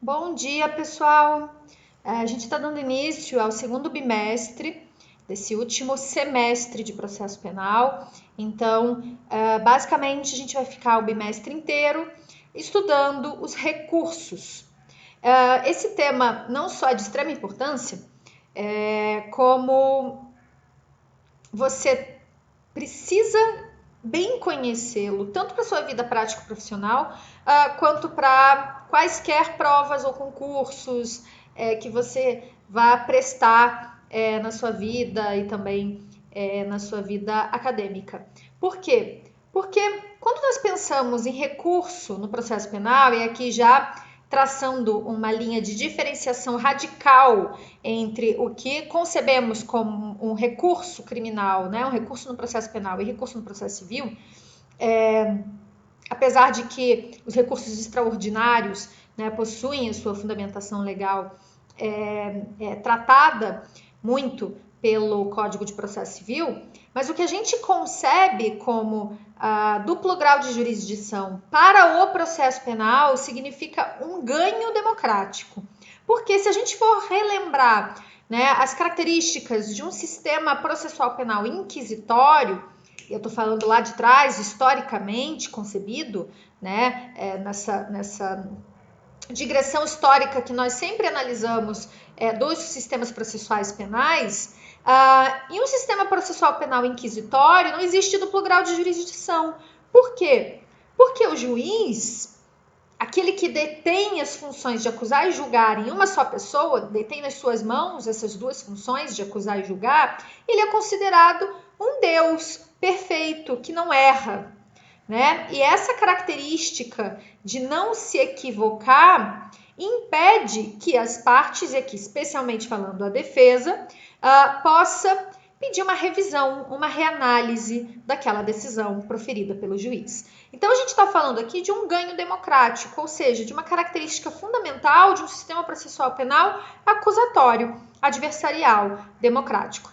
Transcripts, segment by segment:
Bom dia, pessoal! A gente está dando início ao segundo bimestre desse último semestre de processo penal. Então, basicamente, a gente vai ficar o bimestre inteiro estudando os recursos. Esse tema não só é de extrema importância, como você precisa bem conhecê-lo, tanto para sua vida prática profissional, quanto para quaisquer provas ou concursos que você vá prestar na sua vida e também na sua vida acadêmica. Por quê? Porque quando nós pensamos em recurso no processo penal, e aqui já traçando uma linha de diferenciação radical entre o que concebemos como um recurso criminal, né, um recurso no processo penal e recurso no processo civil, apesar de que os recursos extraordinários, né, possuem a sua fundamentação legal tratada muito pelo Código de Processo Civil, mas o que a gente concebe como duplo grau de jurisdição para o processo penal significa um ganho democrático. Porque se a gente for relembrar, né, as características de um sistema processual penal inquisitório, eu estou falando lá de trás, historicamente concebido, né, nessa digressão histórica que nós sempre analisamos dos sistemas processuais penais, em um sistema processual penal inquisitório não existe duplo grau de jurisdição. Por quê? Porque o juiz, aquele que detém as funções de acusar e julgar em uma só pessoa, detém nas suas mãos essas duas funções de acusar e julgar, ele é considerado um Deus perfeito, que não erra, né? E essa característica de não se equivocar impede que as partes, e aqui especialmente falando a defesa, possa pedir uma revisão, uma reanálise daquela decisão proferida pelo juiz. Então a gente está falando aqui de um ganho democrático, ou seja, de uma característica fundamental de um sistema processual penal acusatório, adversarial, democrático.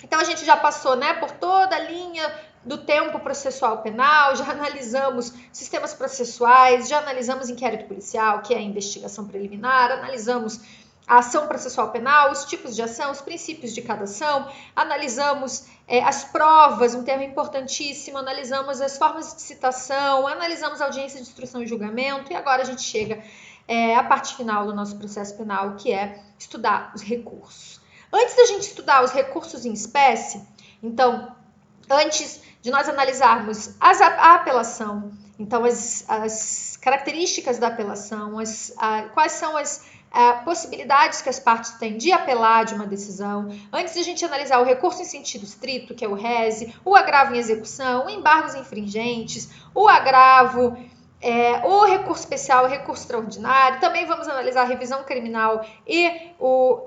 Então a gente já passou, né, por toda a linha do tempo processual penal, já analisamos sistemas processuais, já analisamos inquérito policial, que é a investigação preliminar, analisamos a ação processual penal, os tipos de ação, os princípios de cada ação, analisamos as provas, um termo importantíssimo, analisamos as formas de citação, analisamos a audiência de instrução e julgamento, e agora a gente chega à parte final do nosso processo penal, que é estudar os recursos. Antes da gente estudar os recursos em espécie, então, antes de nós analisarmos a apelação, então as características da apelação, quais são as possibilidades que as partes têm de apelar de uma decisão, antes de a gente analisar o recurso em sentido estrito, que é o rese, o agravo em execução, embargos infringentes, o agravo, o recurso especial, o recurso extraordinário, também vamos analisar a revisão criminal e o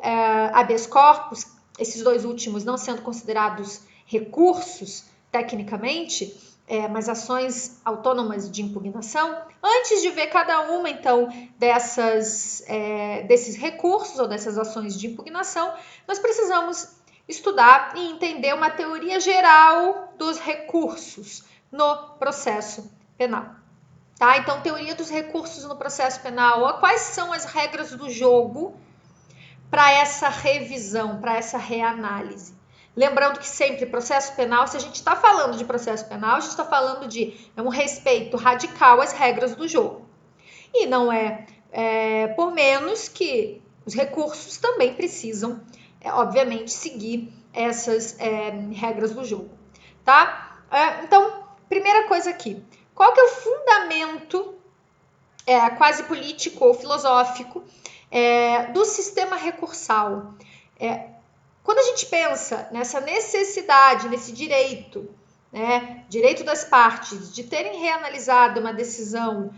habeas corpus, esses dois últimos não sendo considerados recursos tecnicamente, mas ações autônomas de impugnação. Antes de ver cada uma, então, desses recursos ou dessas ações de impugnação, nós precisamos estudar e entender uma teoria geral dos recursos no processo penal. Tá? Então, teoria dos recursos no processo penal. Quais são as regras do jogo para essa revisão, para essa reanálise? Lembrando que sempre processo penal, se a gente está falando de processo penal, a gente está falando de um respeito radical às regras do jogo. E não é por menos que os recursos também precisam, obviamente, seguir essas regras do jogo. Tá? Então, primeira coisa aqui. Qual que é o fundamento quase político ou filosófico do sistema recursal? Quando a gente pensa nessa necessidade, nesse direito, né, direito das partes de terem reanalisado uma decisão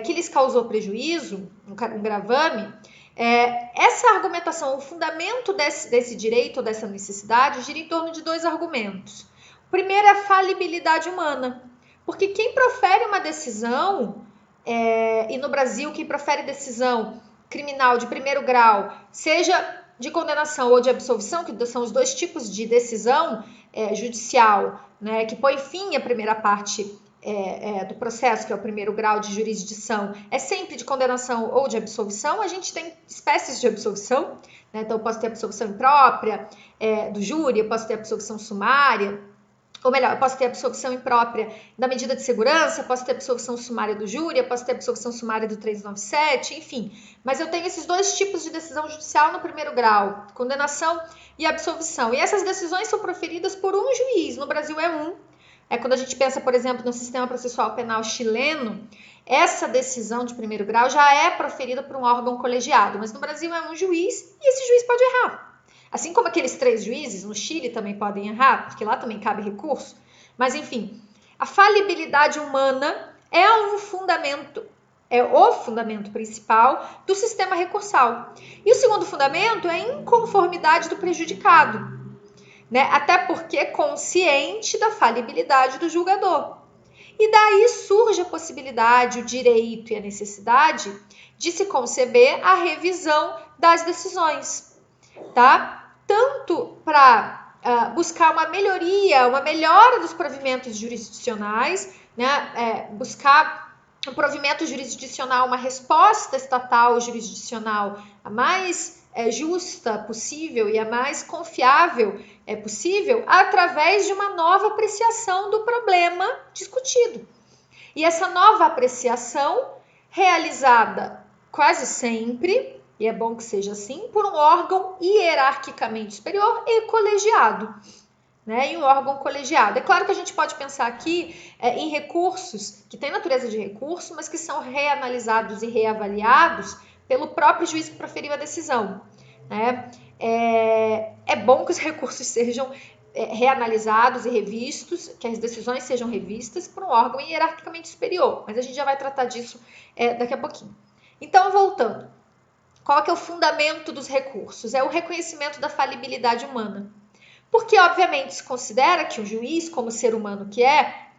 que lhes causou prejuízo, um gravame, essa argumentação, o fundamento desse direito, dessa necessidade, gira em torno de dois argumentos. O primeiro é a falibilidade humana, porque quem profere uma decisão, e no Brasil quem profere decisão criminal de primeiro grau, seja de condenação ou de absolvição, que são os dois tipos de decisão judicial, né, que põe fim à primeira parte do processo, que é o primeiro grau de jurisdição, é sempre de condenação ou de absolvição. A gente tem espécies de absolvição, né? Então eu posso ter absolvição imprópria do júri, eu posso ter absolvição sumária, ou melhor, eu posso ter absolvição imprópria da medida de segurança, eu posso ter absolvição sumária do júri, eu posso ter absolvição sumária do 397, enfim. Mas eu tenho esses dois tipos de decisão judicial no primeiro grau, condenação e absolvição. E essas decisões são proferidas por um juiz, no Brasil é um. Quando a gente pensa, por exemplo, no sistema processual penal chileno, essa decisão de primeiro grau já é proferida por um órgão colegiado, mas no Brasil é um juiz e esse juiz pode errar. Assim como aqueles 3 juízes, no Chile também podem errar, porque lá também cabe recurso. Mas, enfim, a falibilidade humana é o fundamento principal do sistema recursal. E o segundo fundamento é a inconformidade do prejudicado, né? Até porque é consciente da falibilidade do julgador. E daí surge a possibilidade, o direito e a necessidade de se conceber a revisão das decisões, tá? Tanto para buscar uma melhora dos provimentos jurisdicionais, né? Buscar um provimento jurisdicional, uma resposta estatal jurisdicional a mais justa possível e a mais confiável possível, através de uma nova apreciação do problema discutido. E essa nova apreciação, realizada quase sempre, e é bom que seja assim, por um órgão hierarquicamente superior e colegiado, né? E um órgão colegiado. É claro que a gente pode pensar aqui em recursos que têm natureza de recurso, mas que são reanalisados e reavaliados pelo próprio juiz que proferiu a decisão, né? É bom que os recursos sejam reanalisados e revistos, que as decisões sejam revistas por um órgão hierarquicamente superior, mas a gente já vai tratar disso daqui a pouquinho. Então, voltando. Qual que é o fundamento dos recursos? É o reconhecimento da falibilidade humana. Porque, obviamente, se considera que o juiz, como ser humano que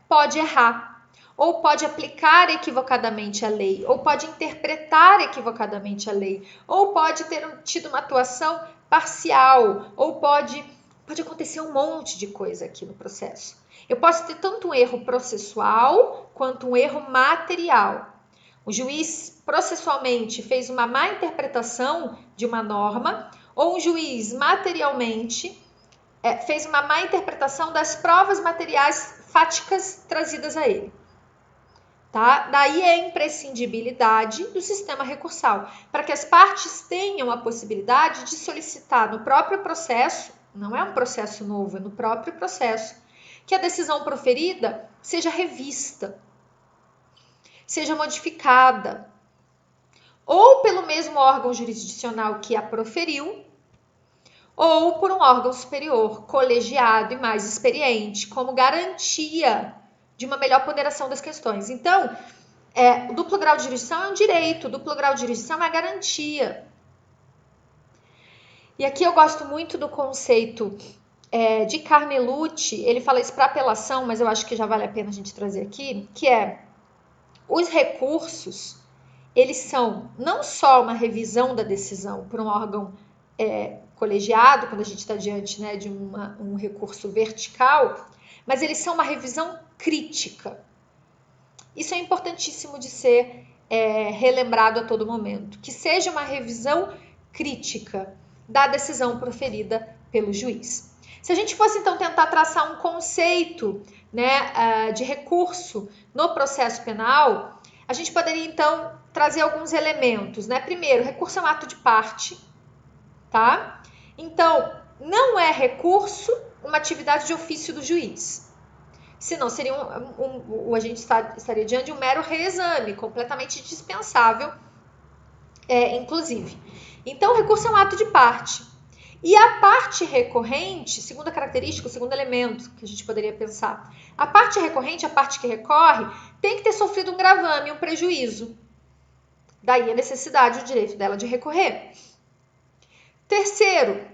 pode errar, ou pode aplicar equivocadamente a lei, ou pode interpretar equivocadamente a lei, ou pode ter tido uma atuação parcial, ou pode acontecer um monte de coisa aqui no processo. Eu posso ter tanto um erro processual quanto um erro material. O juiz processualmente fez uma má interpretação de uma norma, ou um juiz materialmente fez uma má interpretação das provas materiais fáticas trazidas a ele. Tá? Daí a imprescindibilidade do sistema recursal, para que as partes tenham a possibilidade de solicitar no próprio processo, não é um processo novo, é no próprio processo, que a decisão proferida seja revista, seja modificada, ou pelo mesmo órgão jurisdicional que a proferiu, ou por um órgão superior, colegiado e mais experiente, como garantia de uma melhor ponderação das questões. Então, o duplo grau de jurisdição é um direito, o duplo grau de jurisdição é a garantia. E aqui eu gosto muito do conceito de Carnelucci, ele fala isso para apelação, mas eu acho que já vale a pena a gente trazer aqui, que os recursos, eles são não só uma revisão da decisão por um órgão colegiado, quando a gente está diante de um recurso vertical, mas eles são uma revisão crítica. Isso é importantíssimo de ser relembrado a todo momento, que seja uma revisão crítica da decisão proferida pelo juiz. Se a gente fosse então tentar traçar um conceito de recurso no processo penal, a gente poderia então trazer alguns elementos, Primeiro, recurso é um ato de parte, tá? Então, não é recurso uma atividade de ofício do juiz. Senão seria a gente estaria diante de um mero reexame, completamente dispensável, inclusive. Então, o recurso é um ato de parte. E a parte recorrente, segunda característica, o segundo elemento que a gente poderia pensar, a parte recorrente, a parte que recorre, tem que ter sofrido um gravame, um prejuízo. Daí a necessidade, o direito dela de recorrer. Terceiro,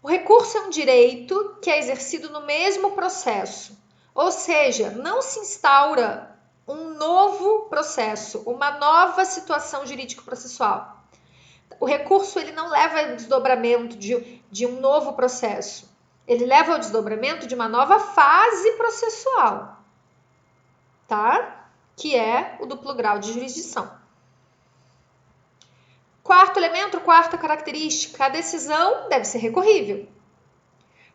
o recurso é um direito que é exercido no mesmo processo, ou seja, não se instaura um novo processo, uma nova situação jurídico-processual. O recurso ele não leva ao desdobramento de um novo processo, ele leva ao desdobramento de uma nova fase processual. tá? Que é o duplo grau de jurisdição. Quarto elemento, quarta característica, a decisão deve ser recorrível.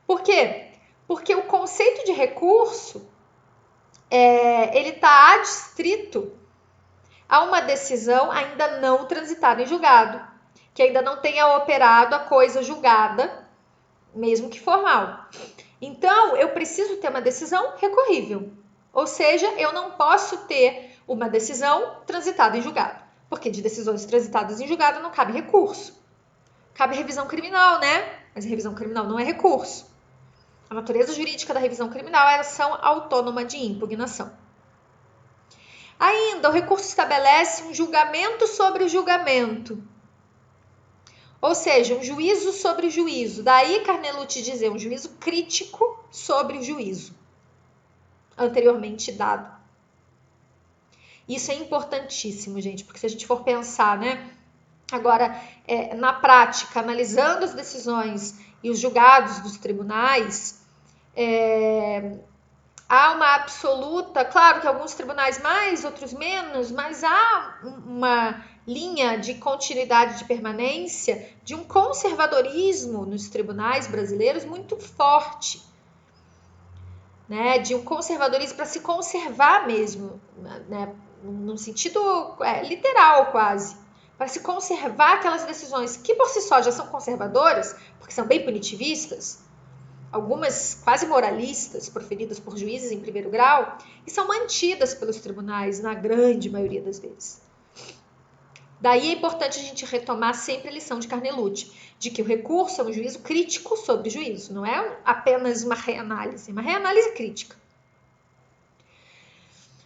Por quê? Porque o conceito de recurso, ele está adstrito a uma decisão ainda não transitada em julgado, que ainda não tenha operado a coisa julgada, mesmo que formal. Então, eu preciso ter uma decisão recorrível. Ou seja, eu não posso ter uma decisão transitada em julgado, porque de decisões transitadas em julgado não cabe recurso. Cabe revisão criminal, né? Mas a revisão criminal não é recurso. A natureza jurídica da revisão criminal é ação autônoma de impugnação. Ainda, o recurso estabelece um julgamento sobre o julgamento. Ou seja, um juízo sobre o juízo. Daí Carnelutti dizer um juízo crítico sobre o juízo anteriormente dado. Isso é importantíssimo, gente, porque se a gente for pensar, né? Agora, na prática, analisando as decisões e os julgados dos tribunais, há uma absoluta, claro que alguns tribunais mais, outros menos, mas há uma linha de continuidade de permanência, de um conservadorismo nos tribunais brasileiros muito forte, né? De um conservadorismo para se conservar mesmo, né? Num sentido literal quase, para se conservar aquelas decisões que por si só já são conservadoras, porque são bem punitivistas, algumas quase moralistas, proferidas por juízes em primeiro grau, e são mantidas pelos tribunais na grande maioria das vezes. Daí é importante a gente retomar sempre a lição de Carnelutti, de que o recurso é um juízo crítico sobre o juízo, não é apenas uma reanálise crítica.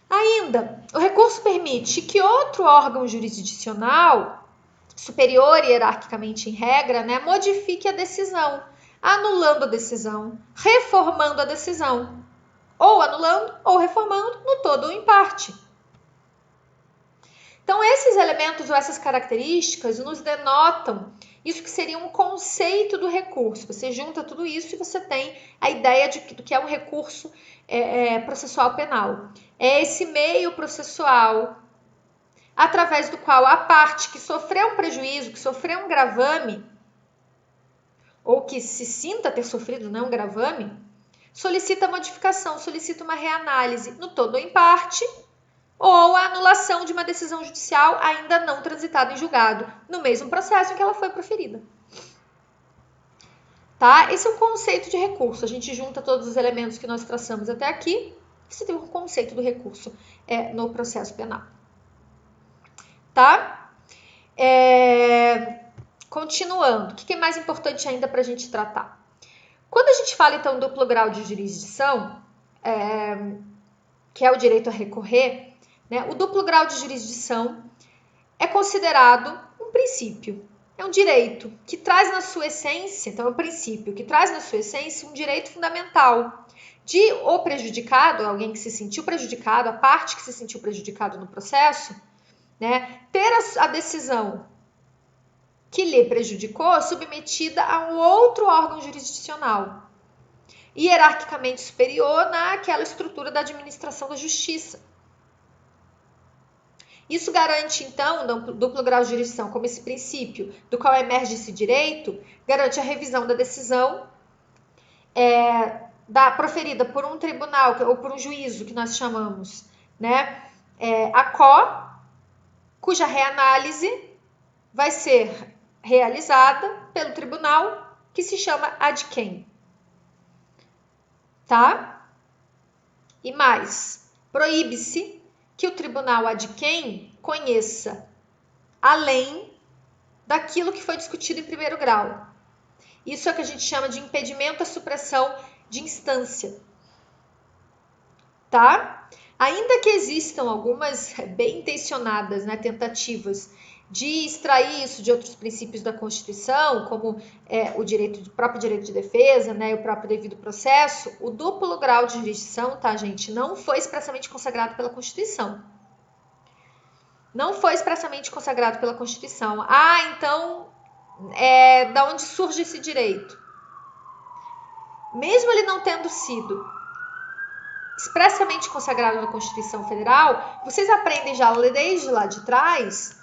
Ainda, o recurso permite que outro órgão jurisdicional, superior hierarquicamente em regra, né, modifique a decisão, anulando a decisão, reformando a decisão, ou anulando ou reformando no todo ou em parte. Então, esses elementos ou essas características nos denotam isso que seria um conceito do recurso. Você junta tudo isso e você tem a ideia do que é um recurso processual penal. É esse meio processual através do qual a parte que sofreu um prejuízo, que sofreu um gravame, ou que se sinta ter sofrido, né, um gravame, solicita modificação, solicita uma reanálise no todo ou em parte, ou a anulação de uma decisão judicial ainda não transitada em julgado, no mesmo processo em que ela foi proferida. Tá? Esse é o conceito de recurso. A gente junta todos os elementos que nós traçamos até aqui, e você tem um conceito do recurso no processo penal. Tá? Continuando, o que é mais importante ainda para a gente tratar? Quando a gente fala, então, duplo grau de jurisdição, que é o direito a recorrer, né, o duplo grau de jurisdição é considerado um princípio, é um direito que traz na sua essência, então é um princípio que traz na sua essência um direito fundamental de o prejudicado, alguém que se sentiu prejudicado, a parte que se sentiu prejudicado no processo, né, ter a decisão que lhe prejudicou submetida a um outro órgão jurisdicional, hierarquicamente superior naquela estrutura da administração da justiça. Isso garante, então, duplo grau de jurisdição, como esse princípio do qual emerge esse direito, garante a revisão da decisão proferida por um tribunal ou por um juízo, que nós chamamos, né, cuja reanálise vai ser realizada pelo tribunal, que se chama ad quem. Tá? E mais, proíbe-se que o tribunal ad quem conheça além daquilo que foi discutido em primeiro grau. Isso é o que a gente chama de impedimento à supressão de instância. Tá? Ainda que existam algumas bem intencionadas, né, tentativas de extrair isso de outros princípios da Constituição, como o próprio direito de defesa, né, e o próprio devido processo, o duplo grau de jurisdição, tá, gente, não foi expressamente consagrado pela Constituição. Não foi expressamente consagrado pela Constituição. Então, da onde surge esse direito? Mesmo ele não tendo sido expressamente consagrado na Constituição Federal, vocês aprendem já desde lá de trás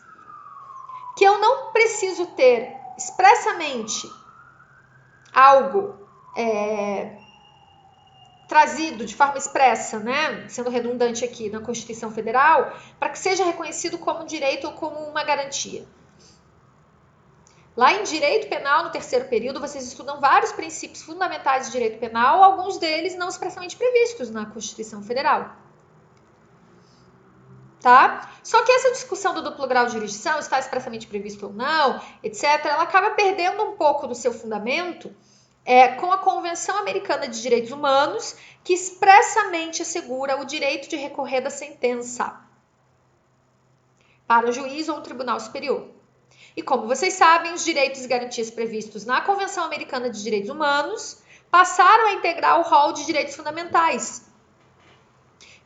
que eu não preciso ter expressamente algo trazido de forma expressa, né, sendo redundante aqui na Constituição Federal, para que seja reconhecido como um direito ou como uma garantia. Lá em Direito Penal, no terceiro período, vocês estudam vários princípios fundamentais de direito penal, alguns deles não expressamente previstos na Constituição Federal. Tá? Só que essa discussão do duplo grau de jurisdição, está expressamente previsto ou não, etc., ela acaba perdendo um pouco do seu fundamento com a Convenção Americana de Direitos Humanos, que expressamente assegura o direito de recorrer da sentença para o juiz ou um tribunal superior. E como vocês sabem, os direitos e garantias previstos na Convenção Americana de Direitos Humanos passaram a integrar o rol de direitos fundamentais.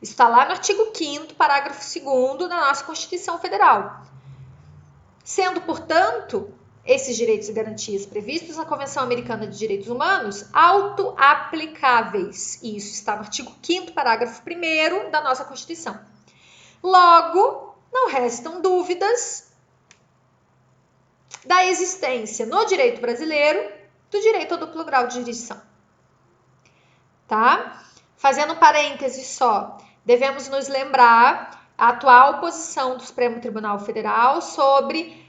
Isso está lá no artigo 5º, parágrafo 2º da nossa Constituição Federal. Sendo, portanto, esses direitos e garantias previstos na Convenção Americana de Direitos Humanos auto-aplicáveis. E isso está no artigo 5º, parágrafo 1º da nossa Constituição. Logo, não restam dúvidas da existência no direito brasileiro do direito ao duplo grau de jurisdição. Tá? Fazendo um parêntese só, devemos nos lembrar a atual posição do Supremo Tribunal Federal sobre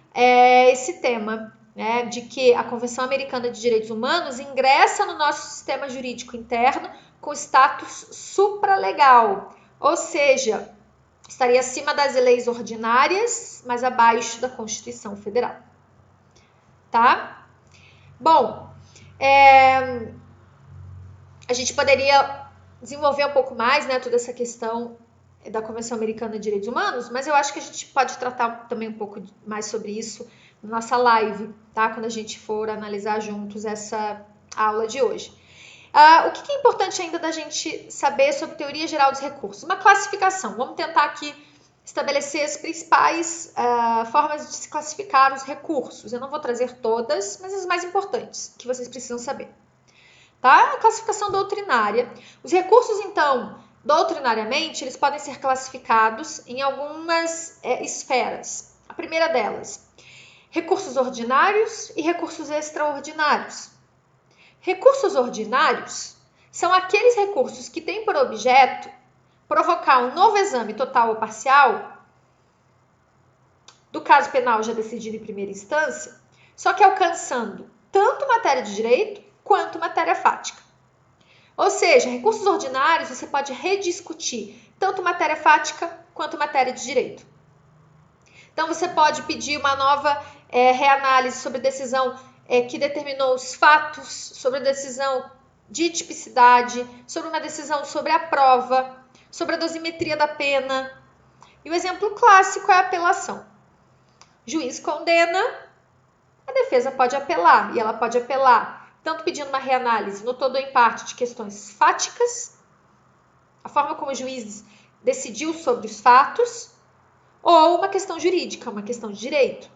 esse tema, né, de que a Convenção Americana de Direitos Humanos ingressa no nosso sistema jurídico interno com status supralegal, ou seja, estaria acima das leis ordinárias, mas abaixo da Constituição Federal. Tá? Bom, a gente poderia desenvolver um pouco mais, né, toda essa questão da Convenção Americana de Direitos Humanos, mas eu acho que a gente pode tratar também um pouco mais sobre isso na nossa live, tá? Quando a gente for analisar juntos essa aula de hoje. O que é importante ainda da gente saber sobre teoria geral dos recursos? Uma classificação. Vamos tentar aqui estabelecer as principais formas de se classificar os recursos. Eu não vou trazer todas, mas as mais importantes que vocês precisam saber. Tá? A classificação doutrinária. Os recursos, então, doutrinariamente, eles podem ser classificados em algumas esferas. A primeira delas, recursos ordinários e recursos extraordinários. Recursos ordinários são aqueles recursos que têm por objeto provocar um novo exame total ou parcial do caso penal já decidido em primeira instância, só que alcançando tanto matéria de direito quanto matéria fática. Ou seja, recursos ordinários você pode rediscutir tanto matéria fática quanto matéria de direito. Então, você pode pedir uma nova reanálise sobre a decisão que determinou os fatos, sobre a decisão de tipicidade, sobre uma decisão sobre a prova, sobre a dosimetria da pena. E o exemplo clássico é a apelação. O juiz condena, a defesa pode apelar, e ela pode apelar tanto pedindo uma reanálise no todo ou em parte de questões fáticas, a forma como o juiz decidiu sobre os fatos, ou uma questão jurídica, uma questão de direito.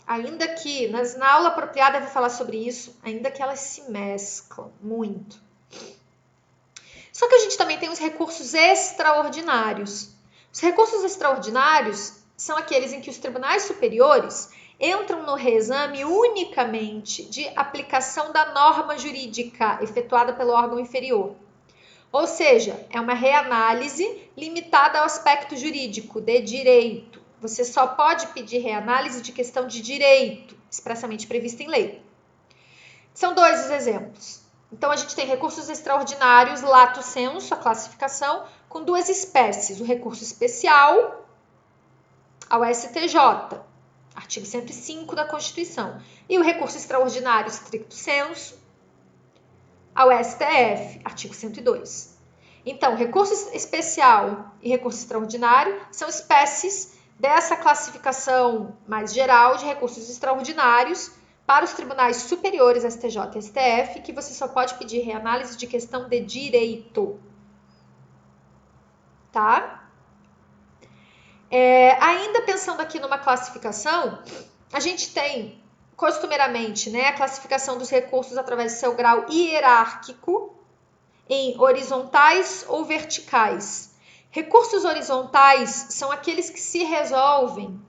Ainda que, na aula apropriada eu vou falar sobre isso, ainda que elas se mesclam muito. Só que a gente também tem os recursos extraordinários. Os recursos extraordinários são aqueles em que os tribunais superiores entram no reexame unicamente de aplicação da norma jurídica efetuada pelo órgão inferior. Ou seja, é uma reanálise limitada ao aspecto jurídico, de direito. Você só pode pedir reanálise de questão de direito, expressamente prevista em lei. São dois os exemplos. Então, a gente tem recursos extraordinários, lato sensu, a classificação, com duas espécies. O recurso especial ao STJ, artigo 105 da Constituição, e o recurso extraordinário stricto sensu ao STF, artigo 102. Então, recurso especial e recurso extraordinário são espécies dessa classificação mais geral de recursos extraordinários para os tribunais superiores STJ e STF, que você só pode pedir reanálise de questão de direito. Tá? Ainda pensando aqui numa classificação, a gente tem costumeiramente, né, a classificação dos recursos através do seu grau hierárquico em horizontais ou verticais. Recursos horizontais são aqueles que se resolvem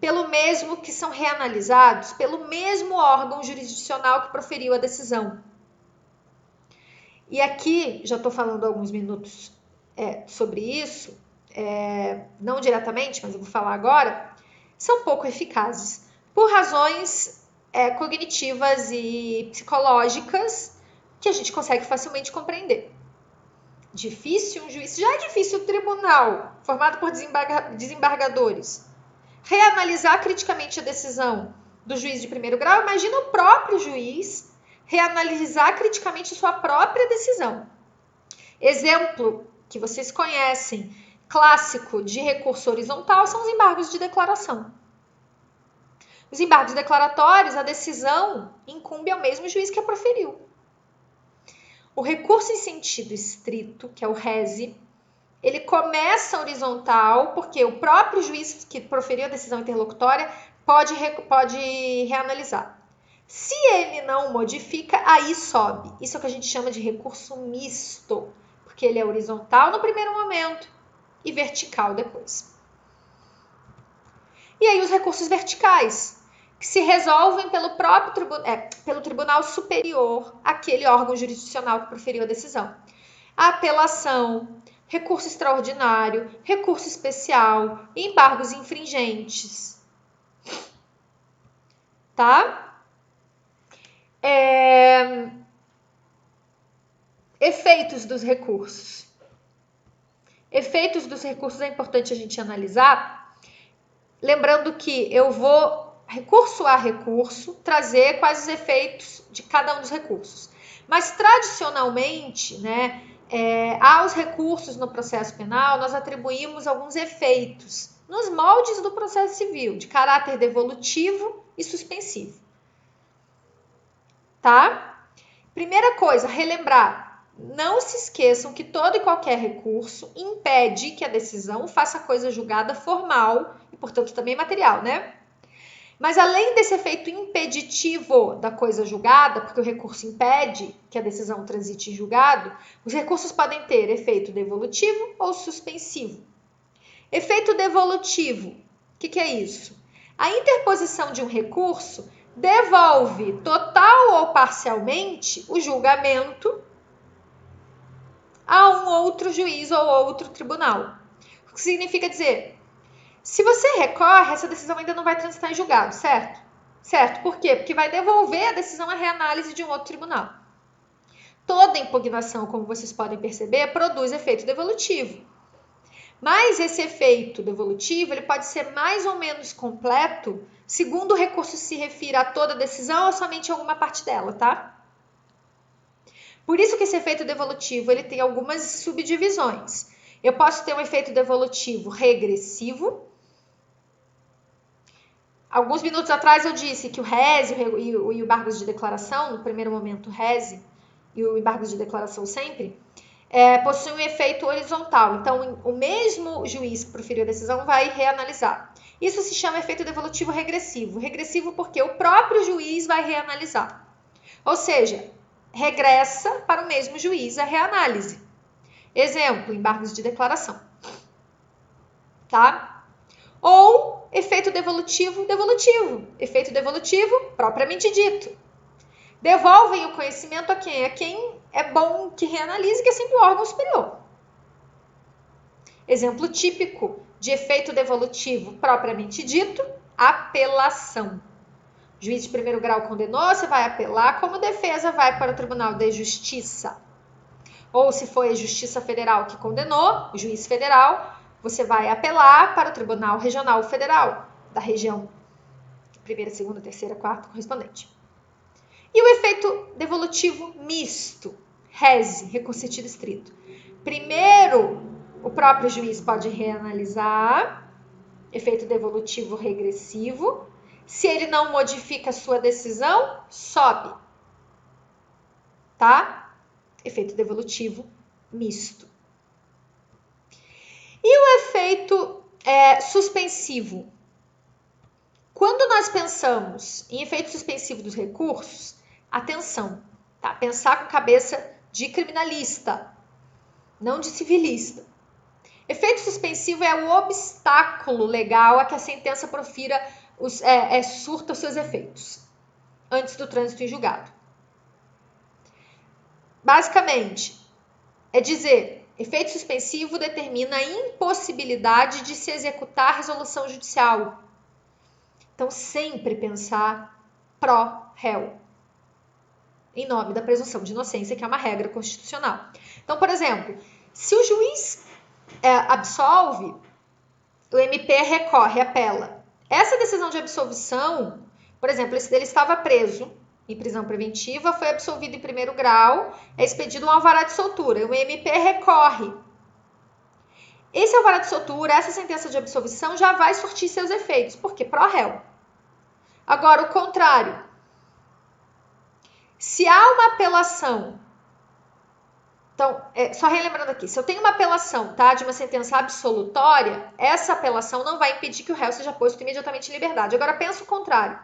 pelo mesmo que são reanalisados pelo mesmo órgão jurisdicional que proferiu a decisão. E aqui, já estou falando há alguns minutos sobre isso, não diretamente, mas eu vou falar agora, são pouco eficazes, por razões cognitivas e psicológicas que a gente consegue facilmente compreender. Difícil um juiz, já é difícil o tribunal, formado por desembargadores, reanalisar criticamente a decisão do juiz de primeiro grau, imagina o próprio juiz reanalisar criticamente sua própria decisão. Exemplo que vocês conhecem, clássico de recurso horizontal, são os embargos de declaração. Os embargos declaratórios, a decisão incumbe ao mesmo juiz que a proferiu. O recurso em sentido estrito, que é o rese, ele começa horizontal, porque o próprio juiz que proferiu a decisão interlocutória pode reanalisar. Se ele não modifica, aí sobe. Isso é o que a gente chama de recurso misto, porque ele é horizontal no primeiro momento e vertical depois. E aí os recursos verticais, que se resolvem pelo Tribunal Superior, aquele órgão jurisdicional que proferiu a decisão. A apelação, recurso extraordinário, recurso especial, embargos infringentes. Tá? Efeitos dos recursos. Efeitos dos recursos é importante a gente analisar, lembrando que eu vou, recurso a recurso, trazer quais os efeitos de cada um dos recursos. Mas, tradicionalmente, aos recursos no processo penal, nós atribuímos alguns efeitos nos moldes do processo civil, de caráter devolutivo e suspensivo. Tá? Primeira coisa, relembrar. Não se esqueçam que todo e qualquer recurso impede que a decisão faça coisa julgada formal e, portanto, também material, né? Mas além desse efeito impeditivo da coisa julgada, porque o recurso impede que a decisão transite em julgado, os recursos podem ter efeito devolutivo ou suspensivo. Efeito devolutivo, o que é isso? A interposição de um recurso devolve total ou parcialmente o julgamento a um outro juiz ou outro tribunal. O que significa dizer, se você recorre, essa decisão ainda não vai transitar em julgado, certo? Certo, por quê? Porque vai devolver a decisão à reanálise de um outro tribunal. Toda impugnação, como vocês podem perceber, produz efeito devolutivo. Mas esse efeito devolutivo ele pode ser mais ou menos completo, segundo o recurso se refira a toda a decisão ou somente a alguma parte dela, tá? Por isso que esse efeito devolutivo ele tem algumas subdivisões. Eu posso ter um efeito devolutivo regressivo. Alguns minutos atrás eu disse que o rese e o embargos de declaração, no primeiro momento o rese e o embargos de declaração sempre, possuem um efeito horizontal. Então, o mesmo juiz que proferiu a decisão vai reanalisar. Isso se chama efeito devolutivo regressivo. Regressivo porque o próprio juiz vai reanalisar. Ou seja, regressa para o mesmo juiz a reanálise. Exemplo, embargos de declaração. Tá? Ou efeito devolutivo devolutivo. Efeito devolutivo propriamente dito. Devolvem o conhecimento a quem? A quem é bom que reanalise, que é sempre o órgão superior. Exemplo típico de efeito devolutivo propriamente dito, apelação. O juiz de primeiro grau condenou, você vai apelar, como defesa vai para o Tribunal de Justiça. Ou se foi a Justiça Federal que condenou, o juiz federal, você vai apelar para o Tribunal Regional Federal, da região primeira, segunda, terceira, quarta, correspondente. E o efeito devolutivo misto, rese, recurso em sentido estrito. Primeiro, o próprio juiz pode reanalisar, efeito devolutivo regressivo. Se ele não modifica a sua decisão, sobe. Tá? Efeito devolutivo misto. E o efeito suspensivo? Quando nós pensamos em efeito suspensivo dos recursos, atenção, tá? Pensar com cabeça de criminalista, não de civilista. Efeito suspensivo é o obstáculo legal a que a sentença profira surta os seus efeitos antes do trânsito em julgado. Basicamente, é dizer, efeito suspensivo determina a impossibilidade de se executar a resolução judicial. Então, sempre pensar pró-réu, em nome da presunção de inocência, que é uma regra constitucional. Então, por exemplo, se o juiz absolve, o MP recorre, apela. Essa decisão de absolvição, por exemplo, ele estava preso em prisão preventiva, foi absolvido em primeiro grau, é expedido um alvará de soltura, o MP recorre. Esse alvará de soltura, essa sentença de absolvição já vai surtir seus efeitos, porque pró-réu. Agora, o contrário. Se há uma apelação, então, só relembrando aqui, se eu tenho uma apelação, tá, de uma sentença absolutória, essa apelação não vai impedir que o réu seja posto imediatamente em liberdade. Agora, pensa o contrário.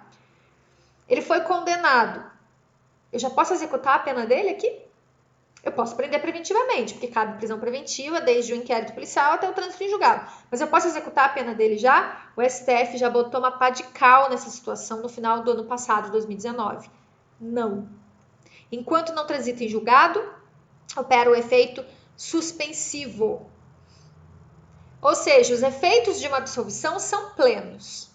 Ele foi condenado. Eu já posso executar a pena dele aqui? Eu posso prender preventivamente, porque cabe prisão preventiva desde o inquérito policial até o trânsito em julgado. Mas eu posso executar a pena dele já? O STF já botou uma pá de cal nessa situação no final do ano passado, 2019. Não. Enquanto não transita em julgado, opera o efeito suspensivo. Ou seja, os efeitos de uma absolvição são plenos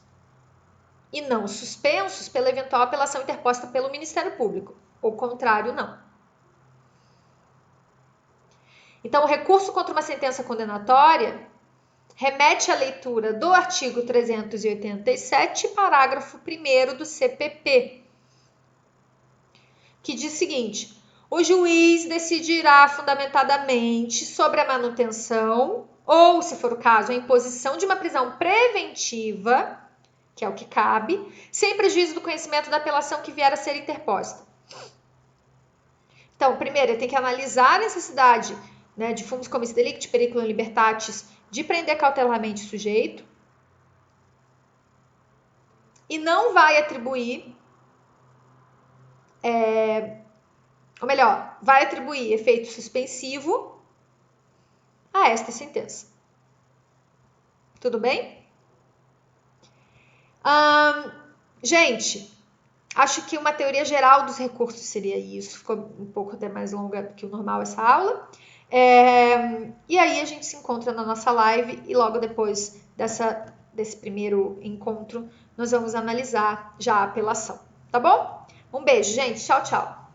e não suspensos pela eventual apelação interposta pelo Ministério Público. O contrário, não. Então, o recurso contra uma sentença condenatória remete à leitura do artigo 387, parágrafo 1º do CPP, que diz o seguinte: o juiz decidirá fundamentadamente sobre a manutenção ou, se for o caso, a imposição de uma prisão preventiva, que é o que cabe, sem prejuízo do conhecimento da apelação que vier a ser interposta. Então, primeiro, ele tem que analisar a necessidade, né, de fumus comis delicti, periculum libertatis, de prender cautelarmente o sujeito, e não vai atribuir, ou melhor, vai atribuir efeito suspensivo a esta sentença. Tudo bem? Gente, acho que uma teoria geral dos recursos seria isso. Ficou um pouco até mais longa do que o normal essa aula. E aí a gente se encontra na nossa live e logo depois desse primeiro encontro nós vamos analisar já a apelação, tá bom? Um beijo, gente. Tchau, tchau.